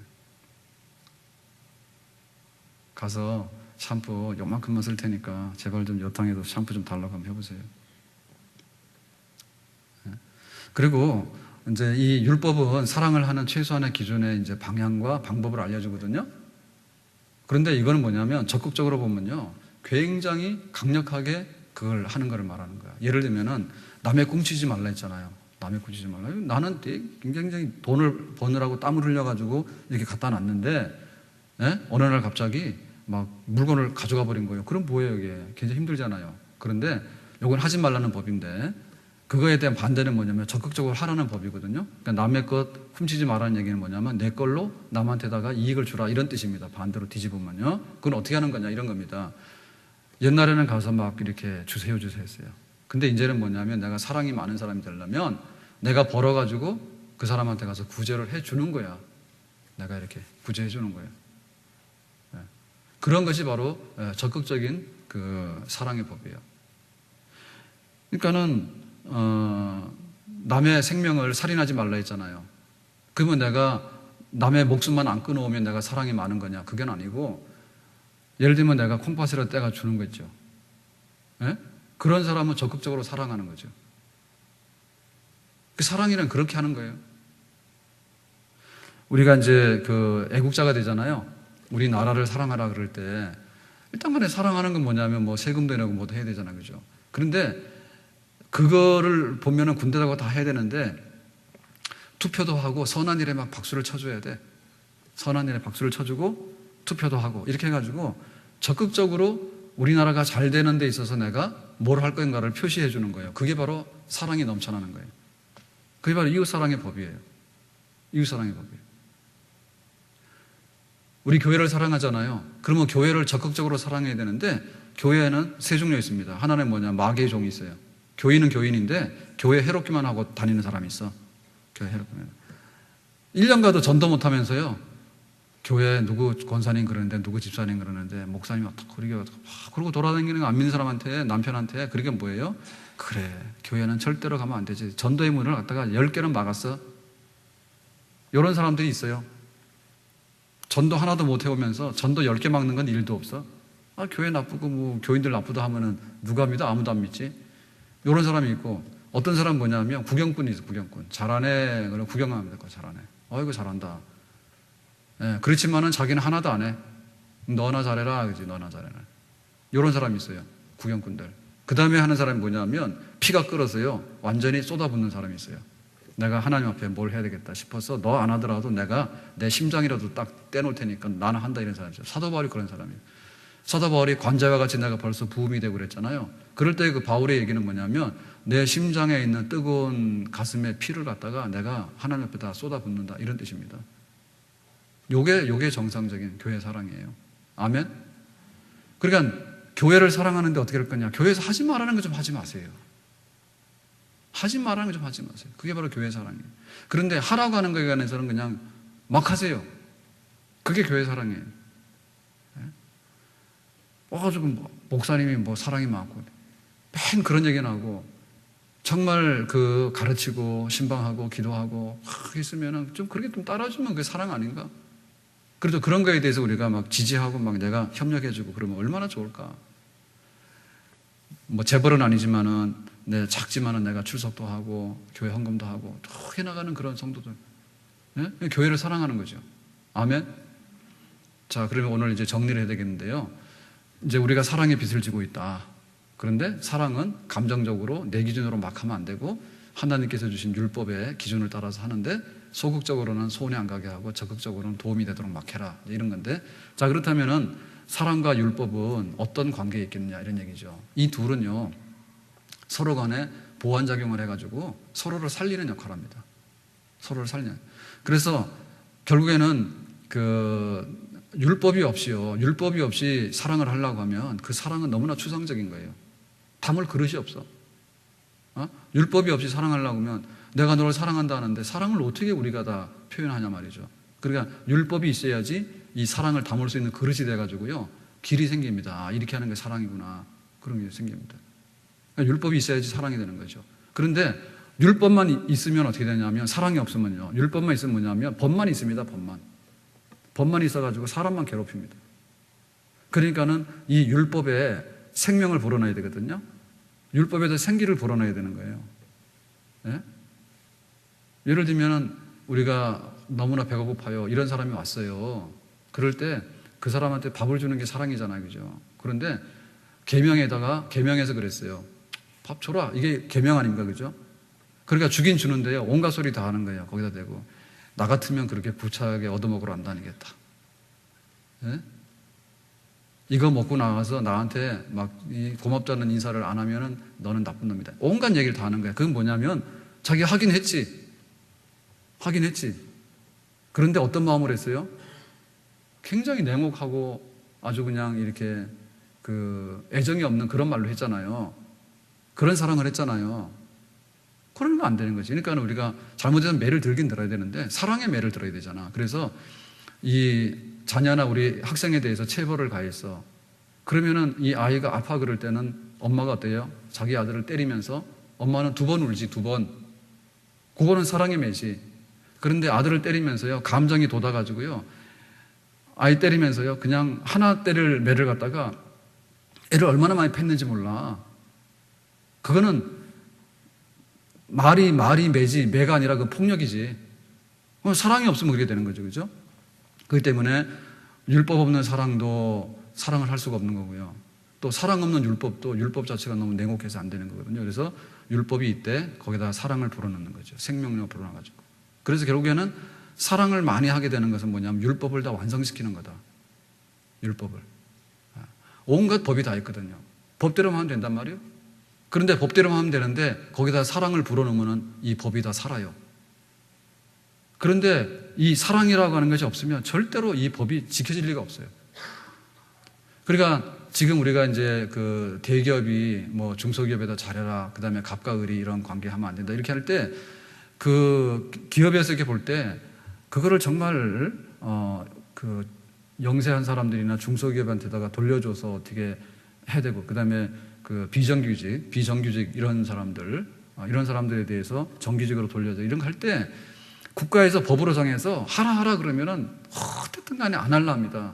S1: 가서 샴푸 요만큼만 쓸 테니까 제발 좀 여탕에도 샴푸 좀 달라고 한번 해보세요. 그리고 이제 이 율법은 사랑을 하는 최소한의 기준의 이제 방향과 방법을 알려주거든요. 그런데 이거는 뭐냐면 적극적으로 보면요, 굉장히 강력하게 그걸 하는 거를 말하는 거야. 예를 들면은 남의 꿍치지 말라 했잖아요. 남의 꿍치지 말라. 나는 굉장히 돈을 버느라고 땀을 흘려가지고 이렇게 갖다 놨는데, 예? 어느 날 갑자기 막 물건을 가져가 버린 거예요. 그럼 뭐예요, 이게? 굉장히 힘들잖아요. 그런데 이건 하지 말라는 법인데, 그거에 대한 반대는 뭐냐면 적극적으로 하라는 법이거든요. 그러니까 남의 것 훔치지 말라는 얘기는 뭐냐면 내 걸로 남한테다가 이익을 주라 이런 뜻입니다. 반대로 뒤집으면요. 그건 어떻게 하는 거냐 이런 겁니다. 옛날에는 가서 막 이렇게 주세요 했어요. 근데 이제는 뭐냐면 내가 사랑이 많은 사람이 되려면 내가 벌어가지고 그 사람한테 가서 구제를 해주는 거야. 내가 이렇게 구제해주는 거예요. 그런 것이 바로 적극적인 그 사랑의 법이에요. 그러니까는 남의 생명을 살인하지 말라 했잖아요. 그러면 내가 남의 목숨만 안 끊어오면 내가 사랑이 많은 거냐? 그건 아니고, 예를 들면 내가 콩팥이라도 떼가 주는 거 있죠. 예? 그런 사람은 적극적으로 사랑하는 거죠. 그 사랑이란 그렇게 하는 거예요. 우리가 이제 그 애국자가 되잖아요. 우리 나라를 사랑하라 그럴 때 일단 간에 사랑하는 건 뭐냐면 뭐 세금도 내고 뭐도 해야 되잖아요. 그죠? 그런데 그거를 보면은 군대라고 다 해야 되는데 투표도 하고 선한 일에 막 박수를 쳐줘야 돼. 선한 일에 박수를 쳐주고 투표도 하고 이렇게 해가지고 적극적으로 우리나라가 잘 되는 데 있어서 내가 뭘 할 건가를 표시해 주는 거예요. 그게 바로 사랑이 넘쳐나는 거예요. 그게 바로 이웃사랑의 법이에요. 이웃사랑의 법이에요. 우리 교회를 사랑하잖아요. 그러면 교회를 적극적으로 사랑해야 되는데 교회에는 세 종류 있습니다. 하나는 뭐냐, 마귀의 종이 있어요. 교인은 교인인데 교회 해롭기만 하고 다니는 사람이 있어. 교회 해롭기만. 1년 가도 전도 못하면서요, 교회 누구 권사님 그러는데 누구 집사님 그러는데 목사님 막 그러고 돌아다니는 거 안 믿는 사람한테, 남편한테. 그게 뭐예요? 그래, 교회는 절대로 가면 안 되지. 전도의 문을 갖다가 10개는 막았어. 이런 사람들이 있어요. 전도 하나도 못 해오면서 전도 10개 막는 건 일도 없어. 아, 교회 나쁘고 뭐 교인들 나쁘다 하면은 누가 믿어? 아무도 안 믿지. 이런 사람이 있고, 어떤 사람 뭐냐면 구경꾼이 있어. 구경꾼. 잘하네. 그럼 구경하면 될 거야. 잘하네. 이거 잘한다. 예, 그렇지만은 자기는 하나도 안 해. 너나 잘해라. 그지? 너나 잘해라. 이런 사람이 있어요. 구경꾼들. 그 다음에 하는 사람이 뭐냐면 피가 끓어서요, 완전히 쏟아붓는 사람이 있어요. 내가 하나님 앞에 뭘 해야 되겠다 싶어서 너 안 하더라도 내가 내 심장이라도 딱 떼놓을 테니까 나는 한다, 이런 사람이죠. 사도 바울이 그런 사람이에요. 사도 바울이 관자와 같이 내가 벌써 부음이 되고 그랬잖아요. 그럴 때 그 바울의 얘기는 뭐냐면 내 심장에 있는 뜨거운 가슴의 피를 갖다가 내가 하나님 앞에다 쏟아붓는다, 이런 뜻입니다. 요게 정상적인 교회 사랑이에요. 아멘? 그러니까 교회를 사랑하는데 어떻게 할 거냐? 교회에서 하지 말라는 거 좀 하지 마세요. 하지 말라는 거 좀 하지 마세요. 그게 바로 교회 사랑이에요. 그런데 하라고 하는 거에 관해서는 그냥 막 하세요. 그게 교회 사랑이에요. 와가지고 목사님이 뭐 사랑이 많고 맨 그런 얘기는 하고 정말 그 가르치고 신방하고 기도하고 있으면은 좀 그렇게 좀 따라주면 그게 사랑 아닌가? 그래도 그런 거에 대해서 우리가 막 지지하고 막 내가 협력해주고 그러면 얼마나 좋을까? 뭐 재벌은 아니지만은 작지만은 내가 출석도 하고 교회 헌금도 하고 또 해나가는 그런 성도들, 네? 교회를 사랑하는 거죠. 아멘. 자, 그러면 오늘 이제 정리를 해야 되겠는데요. 이제 우리가 사랑의 빛을 지고 있다. 그런데 사랑은 감정적으로 내 기준으로 막 하면 안 되고 하나님께서 주신 율법의 기준을 따라서 하는데 소극적으로는 손해 안 가게 하고 적극적으로는 도움이 되도록 막 해라, 이런 건데, 자, 그렇다면은 사랑과 율법은 어떤 관계에 있겠느냐, 이런 얘기죠. 이 둘은요 서로 간에 보완작용을 해가지고 서로를 살리는 역할을 합니다. 서로를 살리는. 그래서 결국에는 그 율법이 없이 사랑을 하려고 하면 그 사랑은 너무나 추상적인 거예요. 담을 그릇이 없어. 율법이 없이 사랑하려고 하면 내가 너를 사랑한다 하는데 사랑을 어떻게 우리가 다 표현하냐 말이죠. 그러니까 율법이 있어야지 이 사랑을 담을 수 있는 그릇이 돼가지고요 길이 생깁니다. 이렇게 하는 게 사랑이구나, 그런 게 생깁니다. 그러니까 율법이 있어야지 사랑이 되는 거죠. 그런데 율법만 있으면 어떻게 되냐면, 사랑이 없으면요, 율법만 있으면 뭐냐면 법만 있습니다. 법만 있어가지고 사람만 괴롭힙니다. 그러니까는 이 율법에 생명을 불어넣어야 되거든요. 율법에도 생기를 불어넣어야 되는 거예요. 예? 예를 들면 우리가 너무나 배가 고파요, 이런 사람이 왔어요. 그럴 때 그 사람한테 밥을 주는 게 사랑이잖아요, 그죠? 그런데 계명에서 그랬어요. 밥 줘라, 이게 계명 아닙니까, 그죠? 그러니까 주긴 주는데요 온갖 소리 다 하는 거예요. 거기다 대고 나 같으면 그렇게 구차하게 얻어먹으러 안 다니겠다. 예? 이거 먹고 나가서 나한테 막 고맙다는 인사를 안 하면은 너는 나쁜 놈이다. 온갖 얘기를 다 하는 거야. 그건 뭐냐면 자기 하긴 했지. 그런데 어떤 마음을 했어요? 굉장히 냉혹하고 아주 그냥 이렇게 그 애정이 없는 그런 말로 했잖아요. 그런 사랑을 했잖아요. 그러면 안 되는 거지. 그러니까 우리가 잘못해서 매를 들긴 들어야 되는데 사랑의 매를 들어야 되잖아. 그래서 이 자녀나 우리 학생에 대해서 체벌을 가했어. 그러면은 이 아이가 아파 그럴 때는 엄마가 어때요? 자기 아들을 때리면서 엄마는 2번 울지, 2번. 그거는 사랑의 매지. 그런데 아들을 때리면서요 감정이 돋아가지고요 아이 때리면서요 그냥 하나 때릴 매를 갖다가 애를 얼마나 많이 팼는지 몰라. 그거는 말이 매지, 매가 아니라 그 폭력이지. 사랑이 없으면 그렇게 되는 거죠, 그죠? 그렇기 때문에 율법 없는 사랑도 사랑을 할 수가 없는 거고요. 또 사랑 없는 율법도 율법 자체가 너무 냉혹해서 안 되는 거거든요. 그래서 율법이 있대 거기다 사랑을 불어넣는 거죠. 생명력을 불어넣어가지고. 그래서 결국에는 사랑을 많이 하게 되는 것은 뭐냐면 율법을 다 완성시키는 거다. 율법을. 온갖 법이 다 있거든요. 법대로만 하면 된단 말이에요. 그런데 법대로만 하면 되는데 거기다 사랑을 불어넣으면 이 법이 다 살아요. 그런데 이 사랑이라고 하는 것이 없으면 절대로 이 법이 지켜질 리가 없어요. 그러니까 지금 우리가 이제 그 대기업이 뭐 중소기업에다 잘해라, 그 다음에 갑과 을이 이런 관계하면 안 된다, 이렇게 할 때 그 기업에서 이렇게 볼 때 그거를 정말 그 영세한 사람들이나 중소기업한테다가 돌려줘서 어떻게 해야 되고, 그 다음에 그 비정규직 이런 사람들에 대해서 정규직으로 돌려줘, 이런 거 할 때 국가에서 법으로 정해서 하라 그러면은 어쨌든 간에 안 하려 합니다.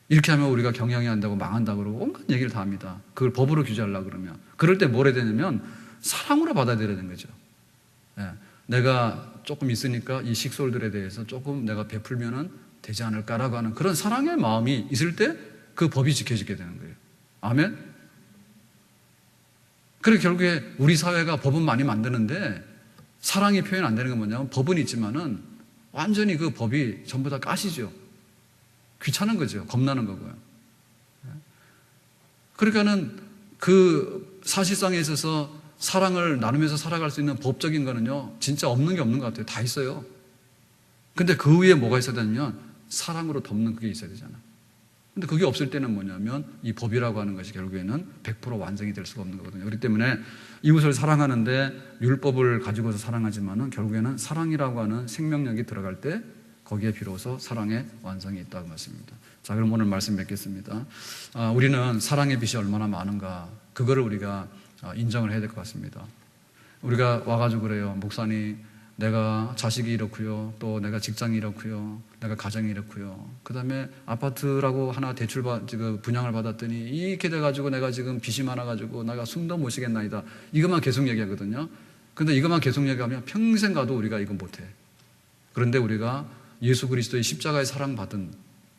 S1: 이렇게 하면 우리가 경영이 안 되고 망한다 그러고 온갖 얘기를 다 합니다. 그걸 법으로 규제하려고 그러면. 그럴 때 뭘 해야 되냐면 사랑으로 받아들여야 되는 거죠. 예. 내가 조금 있으니까 이 식솔들에 대해서 조금 내가 베풀면은 되지 않을까라고 하는 그런 사랑의 마음이 있을 때 그 법이 지켜지게 되는 거예요. 아멘? 그리고 결국에 우리 사회가 법은 많이 만드는데 사랑이 표현 안 되는 건 뭐냐면 법은 있지만은 완전히 그 법이 전부 다 가시죠. 귀찮은 거죠. 겁나는 거고요. 그러니까는 그 사실상에 있어서 사랑을 나누면서 살아갈 수 있는 법적인 거는요, 진짜 없는 게 없는 것 같아요. 다 있어요. 근데 그 위에 뭐가 있어야 되냐면 사랑으로 덮는 그게 있어야 되잖아. 근데 그게 없을 때는 뭐냐면 이 법이라고 하는 것이 결국에는 100% 완성이 될 수가 없는 거거든요. 그렇기 때문에 이웃을 사랑하는데 율법을 가지고서 사랑하지만은 결국에는 사랑이라고 하는 생명력이 들어갈 때 거기에 비로소 사랑의 완성이 있다고 말씀입니다. 자, 그럼 오늘 말씀 맺겠습니다. 우리는 사랑의 빛이 얼마나 많은가, 그거를 우리가 인정을 해야 될 것 같습니다. 우리가 와가지고 그래요. 목사님, 내가 자식이 이렇고요. 또 내가 직장이 이렇고요. 내가 가정이 이렇고요. 그 다음에 아파트라고 하나 분양을 받았더니 이렇게 돼가지고 내가 지금 빚이 많아가지고 내가 숨도 못 쉬겠나이다. 이것만 계속 얘기하거든요. 근데 이것만 계속 얘기하면 평생 가도 우리가 이거 못해. 그런데 우리가 예수 그리스도의 십자가의 사랑받은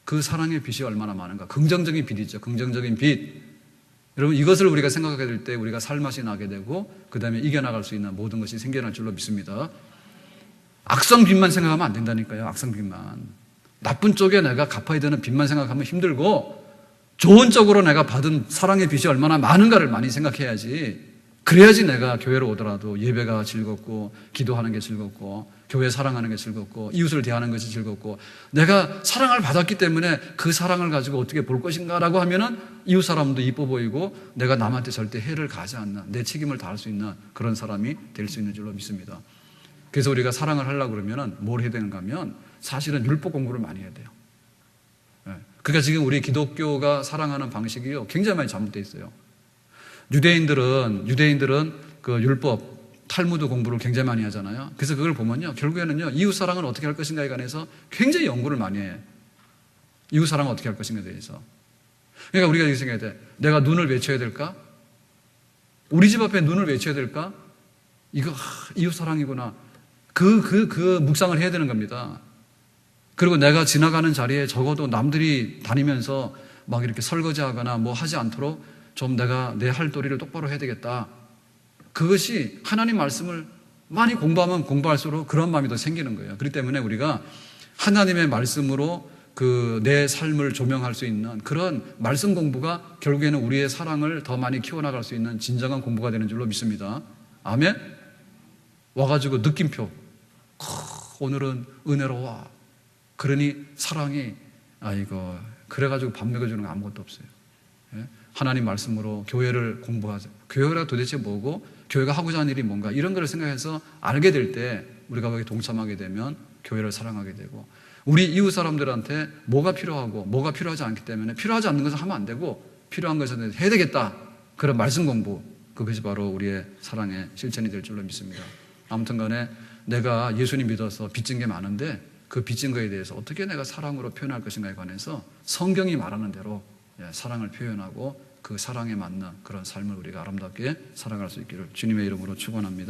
S1: 그 사랑의 빚이 얼마나 많은가. 긍정적인 빚이죠. 긍정적인 빚. 여러분, 이것을 우리가 생각하게 될 때 우리가 살맛이 나게 되고 그 다음에 이겨나갈 수 있는 모든 것이 생겨날 줄로 믿습니다. 악성 빚만 생각하면 안 된다니까요. 악성 빚만. 나쁜 쪽에 내가 갚아야 되는 빚만 생각하면 힘들고 좋은 쪽으로 내가 받은 사랑의 빚이 얼마나 많은가를 많이 생각해야지. 그래야지 내가 교회로 오더라도 예배가 즐겁고 기도하는 게 즐겁고 교회 사랑하는 게 즐겁고 이웃을 대하는 것이 즐겁고 내가 사랑을 받았기 때문에 그 사랑을 가지고 어떻게 볼 것인가라고 하면은 이웃 사람도 이뻐 보이고 내가 남한테 절대 해를 가하지 않는 내 책임을 다할 수 있는 그런 사람이 될 수 있는 줄로 믿습니다. 그래서 우리가 사랑을 하려고 그러면은 뭘 해야 되는가 하면 사실은 율법 공부를 많이 해야 돼요. 그러니까 지금 우리 기독교가 사랑하는 방식이요 굉장히 많이 잘못되어 있어요. 유대인들은 그 율법 탈무드 공부를 굉장히 많이 하잖아요. 그래서 그걸 보면요 결국에는요 이웃 사랑을 어떻게 할 것인가에 관해서 굉장히 연구를 많이 해요. 이웃 사랑을 어떻게 할 것인가에 대해서. 그러니까 우리가 이렇게 생각해야 돼. 내가 눈을 외쳐야 될까? 우리 집 앞에 눈을 외쳐야 될까? 이거 이웃 사랑이구나. 그 묵상을 해야 되는 겁니다. 그리고 내가 지나가는 자리에 적어도 남들이 다니면서 막 이렇게 설거지하거나 뭐 하지 않도록 좀 내가 내 할 도리를 똑바로 해야 되겠다. 그것이 하나님 말씀을 많이 공부하면 공부할수록 그런 마음이 더 생기는 거예요. 그렇기 때문에 우리가 하나님의 말씀으로 그 내 삶을 조명할 수 있는 그런 말씀 공부가 결국에는 우리의 사랑을 더 많이 키워나갈 수 있는 진정한 공부가 되는 줄로 믿습니다. 아멘? 와가지고 느낌표. 오늘은 은혜로 와. 그러니 사랑이 아이고 그래가지고 밥 먹여주는 거 아무것도 없어요. 하나님 말씀으로 교회를 공부하자. 교회가 도대체 뭐고 교회가 하고자 하는 일이 뭔가 이런 걸 생각해서 알게 될 때 우리가 거기에 동참하게 되면 교회를 사랑하게 되고 우리 이웃 사람들한테 뭐가 필요하고 뭐가 필요하지 않기 때문에 필요하지 않는 것을 하면 안 되고 필요한 것을 해야 되겠다. 그런 말씀 공부 그것이 바로 우리의 사랑의 실천이 될 줄로 믿습니다. 아무튼 간에 내가 예수님 믿어서 빚진 게 많은데 그 빚진 거에 대해서 어떻게 내가 사랑으로 표현할 것인가에 관해서 성경이 말하는 대로 사랑을 표현하고 그 사랑에 맞는 그런 삶을 우리가 아름답게 살아갈 수 있기를 주님의 이름으로 축원합니다.